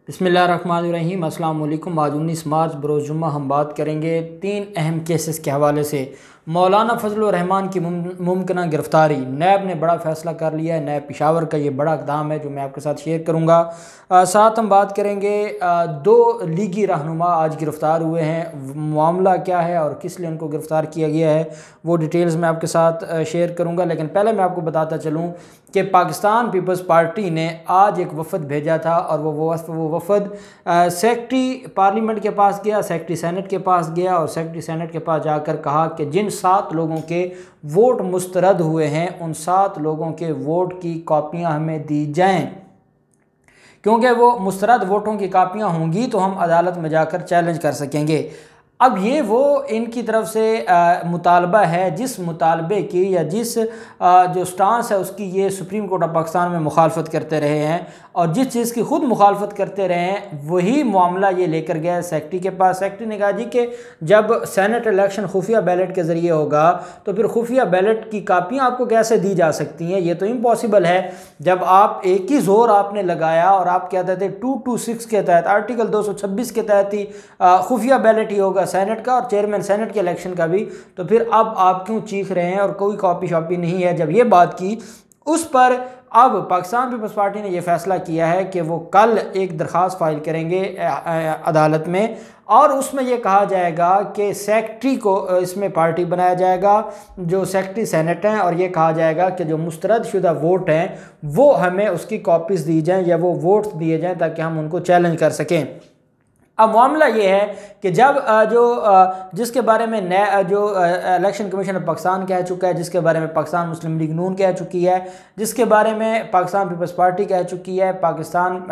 बिस्मिल्लाहिर्रहमानिर्रहीम। अस्सलाम वालेकुम। आज 19 मार्च बरोज़ जुम्मा हम बात करेंगे 3 अहम केसेस के हवाले से। मौलाना फजलुर रहमान की मुमकिना गिरफ़्तारी। नैब ने बड़ा फ़ैसला कर लिया है। नैब पेशावर का ये बड़ा इक़दाम है जो मैं आपके साथ शेयर करूँगा। साथ हम बात करेंगे 2 लीगी रहनुमा आज गिरफ़्तार हुए हैं। मामला क्या है और किस लिए उनको गिरफ़्तार किया गया है वो डिटेल्स मैं आपके साथ शेयर करूँगा। लेकिन पहले मैं आपको बताता चलूँ कि पाकिस्तान पीपल्स पार्टी ने आज एक वफ़द भेजा था और वो वफ़द सेक्रेटरी पार्लियामेंट के पास गया, सेक्रेटरी सेनेट के पास गया और सेक्रेटरी सेनेट के पास जाकर कहा कि जिन 7 लोगों के वोट मुस्तरद हुए हैं उन 7 लोगों के वोट की कॉपियां हमें दी जाएं, क्योंकि वो मुस्तरद वोटों की कापियां होंगी तो हम अदालत में जाकर चैलेंज कर सकेंगे। अब ये वो इनकी तरफ से मुतालबा है जिस मुतालबे की या जिस जो स्टांस है उसकी ये सुप्रीम कोर्ट ऑफ पाकिस्तान में मुखालफत करते रहे हैं और जिस चीज़ की खुद मुखालफत करते रहे हैं वही मामला ये लेकर गया सेक्रेटरी के पास। सेक्रेटरी ने कहा जी कि जब सेनेट इलेक्शन खुफिया बैलेट के ज़रिए होगा तो फिर खुफिया बैलेट की कापियाँ आपको कैसे दी जा सकती हैं, ये तो इम्पॉसिबल है। जब आप एक ही जोर आपने लगाया और आप कहते थे 226 के तहत आर्टिकल 226 के तहत ही खुफिया बैलेट ही होगा सेनेट का और चेयरमैन सेनेट के इलेक्शन का भी, तो फिर अब आप क्यों चीख रहे हैं और कोई कॉपी शॉपी नहीं है। जब ये बात की उस पर अब पाकिस्तान पीपल्स पार्टी ने यह फैसला किया है कि वो कल एक दरख्वास्त फाइल करेंगे अदालत में और उसमें यह कहा जाएगा कि सेक्रेटरी को इसमें पार्टी बनाया जाएगा जो सेक्रेटरी सेनेट हैं और ये कहा जाएगा कि जो मुस्तरद शुदा वोट हैं वो हमें उसकी कॉपीज़ दी जाएँ या वो वोट्स दिए जाएँ ताकि हम उनको चैलेंज कर सकें। अब मामला ये है कि जब जिसके बारे में जो इलेक्शन कमीशन ऑफ पाकिस्तान कह चुका है, जिसके बारे में पाकिस्तान मुस्लिम लीग नून कह चुकी है, जिसके बारे में पाकिस्तान पीपल्स पार्टी कह चुकी है, पाकिस्तान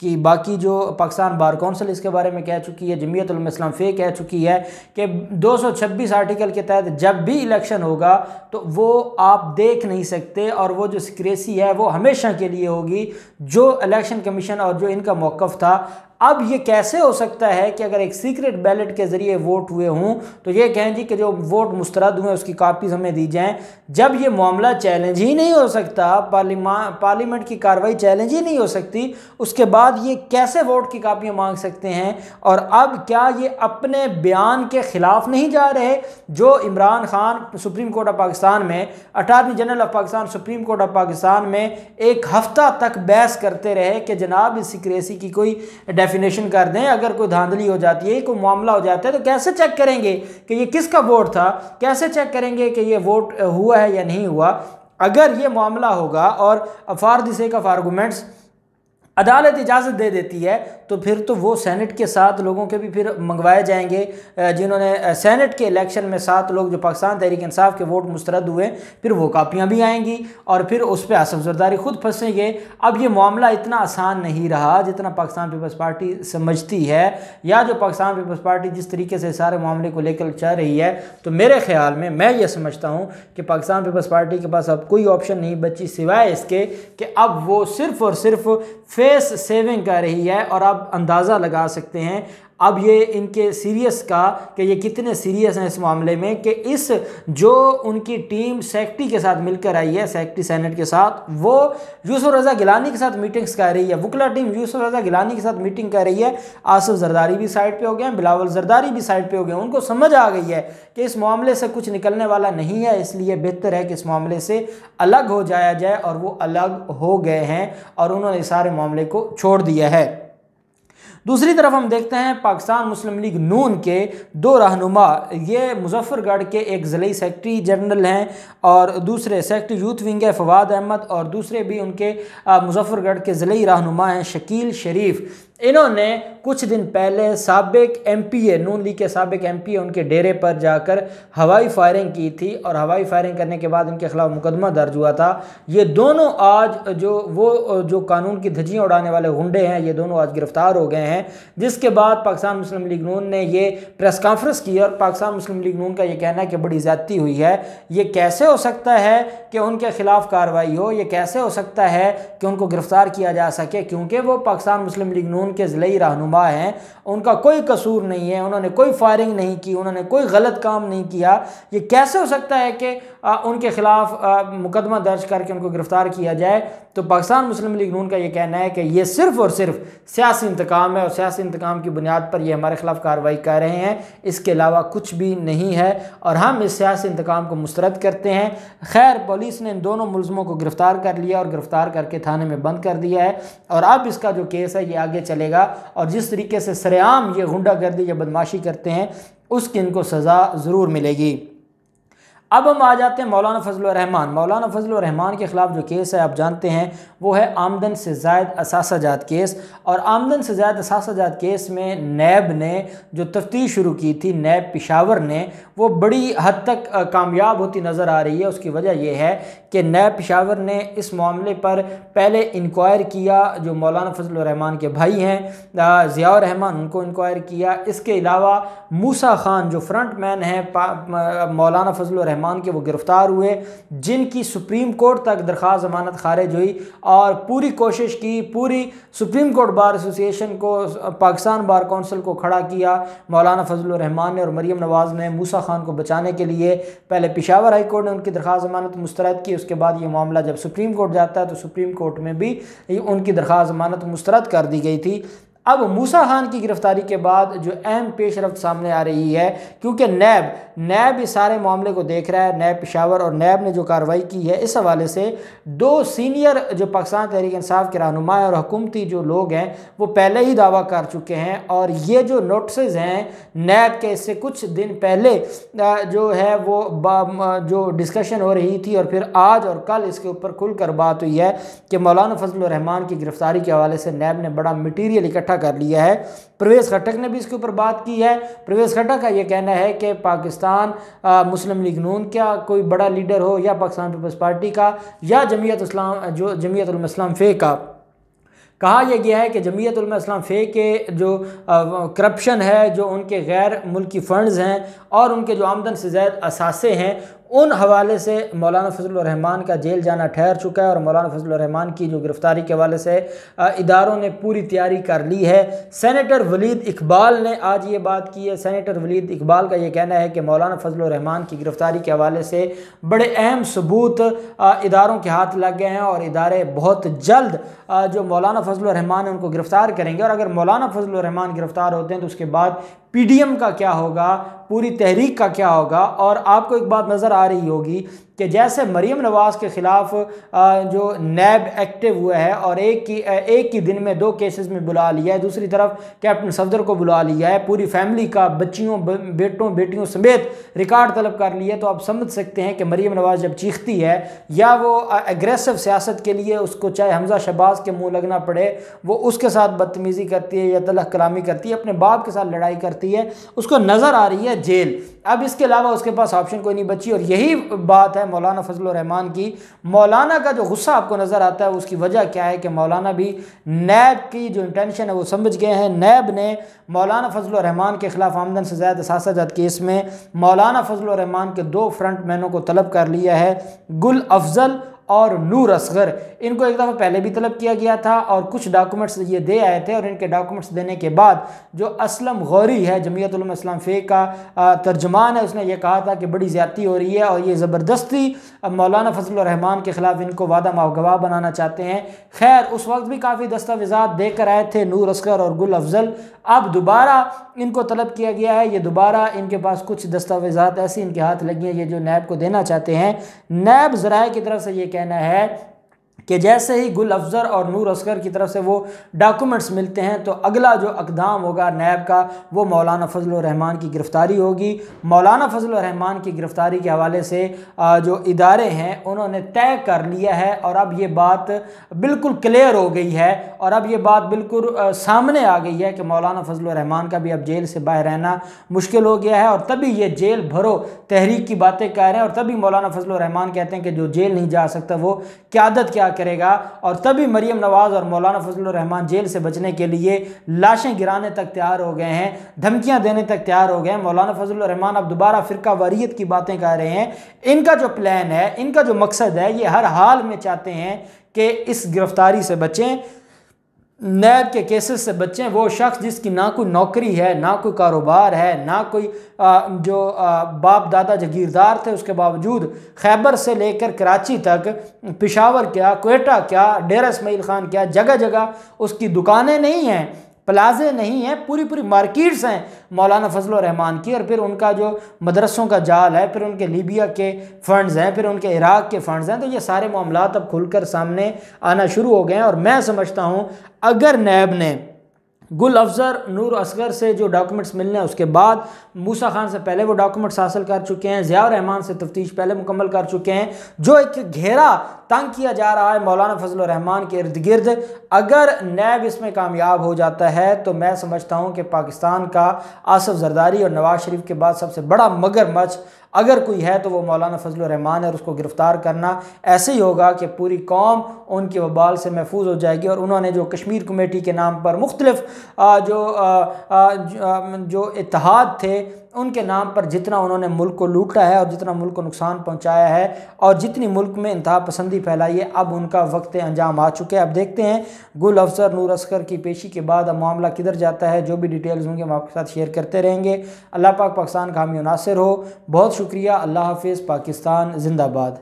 की बाकी जो पाकिस्तान बार कौंसिल इसके बारे में कह चुकी है, जमीयत उलमा इस्लाम फ़े कह चुकी है कि 226 आर्टिकल के तहत जब भी इलेक्शन होगा तो वो आप देख नहीं सकते और वो जो सिक्रेसी है वो हमेशा के लिए होगी जो इलेक्शन कमीशन और जो इनका मौक़िफ़ था। अब ये कैसे हो सकता है कि अगर एक सीक्रेट बैलेट के ज़रिए वोट हुए हों तो ये कहें जी कि जो वोट मुस्तरद हुए उसकी कापीज़ हमें दी जाएं, जब ये मामला चैलेंज ही नहीं हो सकता, पार्लियामेंट की कार्रवाई चैलेंज ही नहीं हो सकती, उसके बाद ये कैसे वोट की कापियाँ मांग सकते हैं। और अब क्या ये अपने बयान के ख़िलाफ़ नहीं जा रहे जो Imran Khan supreme court of Pakistan में, attorney general of Pakistan supreme court of Pakistan में एक हफ़्ता तक बहस करते रहे कि जनाब इस सिक्रेसी की कोई डेफिनेशन कर दें, अगर कोई धांधली हो जाती है, कोई मामला हो जाता है तो कैसे चेक करेंगे कि ये किसका वोट था, कैसे चेक करेंगे कि ये वोट हुआ है या नहीं हुआ। अगर ये मामला होगा और for the sake of arguments अदालत इजाज़त दे देती है तो फिर तो वो सेनेट के 7 लोगों के भी फिर मंगवाए जाएंगे जिन्होंने सेनेट के इलेक्शन में 7 लोग जो पाकिस्तान तहरीक इंसाफ के वोट मुस्तरद हुए, फिर वो कापियाँ भी आएंगी और फिर उस पर आसफ जरदारी खुद फंसेंगे। अब ये मामला इतना आसान नहीं रहा जितना पाकिस्तान पीपल्स पार्टी समझती है या जो पाकिस्तान पीपल्स पार्टी जिस तरीके से सारे मामले को लेकर चल रही है। तो मेरे ख्याल में मैं ये समझता हूँ कि पाकिस्तान पीपल्स पार्टी के पास अब कोई ऑप्शन नहीं बची सिवाय इसके कि अब वो सिर्फ़ और सिर्फ फेस सेविंग कर रही है। और आप अंदाज़ा लगा सकते हैं अब ये इनके सीरियस का कि ये कितने सीरियस हैं इस मामले में कि इस जो उनकी टीम सेक्रेटरी के साथ मिलकर आई है, सेक्रेटरी सेनेट के साथ, वो यूसुफ रज़ा गिलानी के साथ मीटिंग्स कर रही है, वकला टीम यूसुफ रज़ा गिलानी के साथ मीटिंग कर रही है। आसिफ जरदारी भी साइड पे हो गए हैं, बिलावल जरदारी भी साइड पे हो गए हैं। उनको समझ आ गई है कि इस मामले से कुछ निकलने वाला नहीं है, इसलिए बेहतर है कि इस मामले से अलग हो जाया जाए और वो अलग हो गए हैं और उन्होंने सारे मामले को छोड़ दिया है। दूसरी तरफ हम देखते हैं पाकिस्तान मुस्लिम लीग नून के 2 रहनुमा, ये मुजफ्फरगढ़ के एक ज़िले सेक्रेटरी जनरल हैं और दूसरे सेक्रेटरी यूथ विंग है फवाद अहमद और दूसरे भी उनके मुजफ्फरगढ़ के ज़िले रहनुमा हैं शकील शरीफ। इन्होंने कुछ दिन पहले साबिक एमपीए नून लीग के साबिक एमपीए उनके डेरे पर जाकर हवाई फायरिंग की थी और हवाई फायरिंग करने के बाद इनके खिलाफ मुकदमा दर्ज हुआ था। ये दोनों आज जो कानून की धज्जियां उड़ाने वाले गुंडे हैं ये दोनों आज गिरफ्तार हो गए हैं, जिसके बाद पाकिस्तान मुस्लिम लीग नून ने ये प्रेस कॉन्फ्रेंस की और पाकिस्तान मुस्लिम लीग नून का ये कहना है कि बड़ी ज़्यादती हुई है। ये कैसे हो सकता है कि उनके खिलाफ कार्रवाई हो, ये कैसे हो सकता है कि उनको गिरफ्तार किया जा सके, क्योंकि वो पाकिस्तान मुस्लिम लीग नून के ज़िले रहनुमा हैं, उनका कोई कसूर नहीं है, उन्होंने कोई फायरिंग नहीं की, उन्होंने कोई गलत काम नहीं किया। ये कैसे हो सकता है कि उनके ख़िलाफ़ मुकदमा दर्ज करके उनको गिरफ़्तार किया जाए। तो पाकिस्तान मुस्लिम लीग नून का ये कहना है कि ये सिर्फ़ और सिर्फ सियासी इंतकाम है और सियासी इंतकाम की बुनियाद पर ये हमारे ख़िलाफ़ कार्रवाई कर रहे हैं, इसके अलावा कुछ भी नहीं है और हम इस सियासी इंतकाम को मुस्तरद करते हैं। खैर, पुलिस ने इन दोनों मुलज़मों को गिरफ़्तार कर लिया और गिरफ़्तार करके थाने में बंद कर दिया है और अब इसका जो केस है ये आगे चलेगा और जिस तरीके से सरेआम ये गुंडागर्दी या बदमाशी करते हैं उसकी इनको सज़ा ज़रूर मिलेगी। अब हम आ जाते हैं मौलाना फजलुर रहमान। मौलाना फजलुर रहमान के ख़िलाफ़ जो केस है आप जानते हैं वो है आमदन से ज़ायद असासाजात केस। और आमदन से ज़ायद असासाजात केस में नैब ने जो तफ्तीश शुरू की थी, नैब पेशावर ने, वो बड़ी हद तक कामयाब होती नज़र आ रही है। उसकी वजह यह है कि नैब पेशावर ने इस मामले पर पहले इंक्वायर किया, जो मौलाना फजलुर रहमान के भाई हैं ज़िया रहमान, उनको इंक्वायर किया। इसके अलावा मूसा खान जो फ्रंट मैन है मौलाना फजलुर रहमान के, वो गिरफ़्तार हुए, जिनकी सुप्रीम कोर्ट तक दरख्वास्त ज़मानत खारिज हुई और पूरी कोशिश की, पूरी सुप्रीम कोर्ट बार एसोसिएशन को, पाकिस्तान बार काउंसिल को खड़ा किया मौलाना फजलुर रहमान ने और मरीम नवाज़ ने मूसा खान को बचाने के लिए। पहले पेशावर हाई कोर्ट ने उनकी दरख्वास्त ज़मानत मुस्तरद की, उसके बाद ये मामला जब सुप्रीम कोर्ट जाता है तो सुप्रीम कोर्ट में भी उनकी दरख्वास्त ज़मानत मुस्तरद कर दी गई थी। अब मूसा खान की गिरफ़्तारी के बाद जो अहम पेशरफ्त सामने आ रही है, क्योंकि नैब इस सारे मामले को देख रहा है, नैब पेशावर, और नैब ने जो कार्रवाई की है इस हवाले से दो सीनियर जो पाकिस्तान तहरीक इंसाफ के रहनुमा और हुकूमती जो लोग हैं वो पहले ही दावा कर चुके हैं। और ये जो नोटिस हैं नैब के, इससे कुछ दिन पहले जो है वो जो डिस्कशन हो रही थी और फिर आज और कल इसके ऊपर खुलकर बात हुई है कि मौलाना फजलुर रहमान की गिरफ़्तारी के हवाले से नैब ने बड़ा मटीरियल इकट्ठा कर लिया है। परवेज़ खट्टक ने भी इसके ऊपर बात की है। परवेज़ खट्टक का ये कहना है कि पाकिस्तान मुस्लिम लीग नून का कोई बड़ा लीडर हो या पाकिस्तान पीपल्स पार्टी का या जमीयत उलमा इस्लाम फ़े का, कहा यह गया है कि जमीयत उलमा इस्लाम फ़े के जो करप्शन है, जो उनके गैर मुल्की फ़ंड्स हैं और उनके जो आमदन से ज़ायद असासे हैं, उन हवाले से मौलाना फजलुर रहमान का जेल जाना ठहर चुका है और मौलाना फजलुर रहमान की जो गिरफ़्तारी के हवाले से इदारों ने पूरी तैयारी कर ली है। सेनेटर वलीद इकबाल ने आज ये बात की है। सेनेटर वलीद इकबाल का ये कहना है कि मौलाना फजलुर रहमान की गिरफ़्तारी के हवाले से बड़े अहम सबूत इदारों के हाथ लग गए हैं और इदारे बहुत जल्द जो मौलाना फजलुर रहमान है उनको गिरफ़्तार करेंगे। और अगर मौलाना फजलुर रहमान गिरफ़्तार होते हैं तो उसके बाद पीडीएम का क्या होगा, पूरी तहरीक का क्या होगा। और आपको एक बात नज़र आ रही होगी कि जैसे मरीम नवाज़ के ख़िलाफ़ जो नैब एक्टिव हुआ है और एक ही दिन में 2 केसेस में बुला लिया है, दूसरी तरफ कैप्टन सफदर को बुला लिया है, पूरी फैमिली का बच्चियों बेटों बेटियों समेत रिकॉर्ड तलब कर लिया, तो आप समझ सकते हैं कि मरीम नवाज़ जब चीखती है या वो एग्रेसिव सियासत के लिए उसको चाहे हमजा शहबाज के मुँह लगना पड़े, वो उसके साथ बदतमीज़ी करती है या तलख कलामी करती है, अपने बाप के साथ लड़ाई करती है, उसको नज़र आ रही है जेल। अब इसके अलावा उसके पास ऑप्शन कोई नहीं बची। और यही बात है मौलाना फजलुर रहमान की। मौलाना का जो गुस्सा आपको नज़र आता है उसकी वजह क्या है कि मौलाना भी नैब की जो इंटेंशन है वो समझ गए हैं। नैब ने मौलाना फजलुर रहमान के ख़िलाफ़ आमदन से ज़्यादा असासाजात केस में मौलाना फजलुर रहमान के 2 फ्रंट मैनों को तलब कर लिया है, गुल अफजल और नूर असगर। इनको एक दफ़ा पहले भी तलब किया गया था और कुछ डॉक्यूमेंट्स ये दे आए थे और इनके डॉक्यूमेंट्स देने के बाद जो असलम गौरी है जमीयत उलमा इस्लाम फ़े का तर्जमान है, उसने ये कहा था कि बड़ी ज़्यादती हो रही है और ये ज़बरदस्ती मौलाना फजलुर रहमान के ख़िलाफ़ इनको वादा मावगवाह बनाना चाहते हैं। खैर, उस वक्त भी काफ़ी दस्तावेज़ात देकर आए थे नूर असगर और गुल अफजल। अब दोबारा इनको तलब किया गया है, ये दोबारा इनके पास कुछ दस्तावेज़ात ऐसी इनके हाथ लगी हैं ये जो नैब को देना चाहते हैं। नैब ज़राए की तरफ से ये कहना है कि जैसे ही गुल अफजर और नूर असगर की तरफ से वो डॉक्यूमेंट्स मिलते हैं तो अगला जो इक़दाम होगा नैब का वो मौलाना फजलुर रहमान की गिरफ़्तारी होगी। मौलाना फजलुर रहमान की गिरफ़्तारी के हवाले से जो इदारे हैं उन्होंने तय कर लिया है और अब ये बात बिल्कुल क्लियर हो गई है और अब ये बात बिल्कुल सामने आ गई है कि मौलाना फजलुर रहमान का भी अब जेल से बाहर रहना मुश्किल हो गया है। और तभी ये जेल भरो तहरीक की बातें कह रहे हैं और तभी मौलाना फजलुर रहमान कहते हैं कि जो जेल नहीं जा सकता वो क़यादत क्या करेगा। और तभी मरीम नवाज़ और मौलाना फजलुर रहमान जेल से बचने के लिए लाशें गिराने तक तैयार हो गए हैं, धमकियां देने तक तैयार हो गए हैं। मौलाना फजलुर रहमान अब दोबारा फ़िरका वारियत की बातें कर रहे हैं। इनका जो प्लान है, इनका जो मकसद है, ये हर हाल में चाहते हैं कि इस गिरफ्तारी से बचें, नैब के केसेस से बचें। वो शख्स जिसकी ना कोई नौकरी है, ना कोई कारोबार है, ना कोई बाप दादा जागीरदार थे, उसके बावजूद खैबर से लेकर कराची तक, पेशावर क्या, क्वेटा क्या, डेरा इस्माइल खान क्या, जगह जगह उसकी दुकानें नहीं हैं, प्लाजे नहीं हैं, पूरी पूरी मार्केट्स हैं मौलाना फजल रहमान की। और फिर उनका जो मदरसों का जाल है, फिर उनके लीबिया के फ़ंड्स हैं, फिर उनके इराक़ के फ़ंड्स हैं। तो ये सारे मामलात अब खुलकर सामने आना शुरू हो गए हैं। और मैं समझता हूँ अगर नैब ने गुल अफजर नूर असगर से जो डॉक्यूमेंट्स मिलने हैं, उसके बाद मूसा खान से पहले वो डॉक्यूमेंट्स हासिल कर चुके हैं, ज़िया रहमान से तफ्तीश पहले मुकम्मल कर चुके हैं, जो एक घेरा तंग किया जा रहा है मौलाना फजल रहमान के इर्द गिर्द, अगर नैब इसमें कामयाब हो जाता है तो मैं समझता हूँ कि पाकिस्तान का आसिफ जरदारी और नवाज शरीफ के बाद सबसे बड़ा मगरमच्छ अगर कोई है तो वो मौलाना फजल रहमान है। और उसको गिरफ़्तार करना ऐसे ही होगा कि पूरी कौम उनके वबाल से महफूज हो जाएगी। और उन्होंने जो कश्मीर कमेटी के नाम पर मुख्तलिफ जो इत्तेहाद थे, उनके नाम पर जितना उन्होंने मुल्क को लूटा है और जितना मुल्क को नुकसान पहुंचाया है और जितनी मुल्क में इंतहा पसंदी फैलाई है, अब उनका वक्त अंजाम आ चुके हैं। अब देखते हैं गुल अफसर नूर असगर की पेशी के बाद अब मामला किधर जाता है। जो भी डिटेल्स होंगे हम आपके साथ शेयर करते रहेंगे। अल्लाह पाक पाकिस्तान का हामी नासिर हो। बहुत शुक्रिया। अल्लाह हाफिज़। पाकिस्तान जिंदाबाद।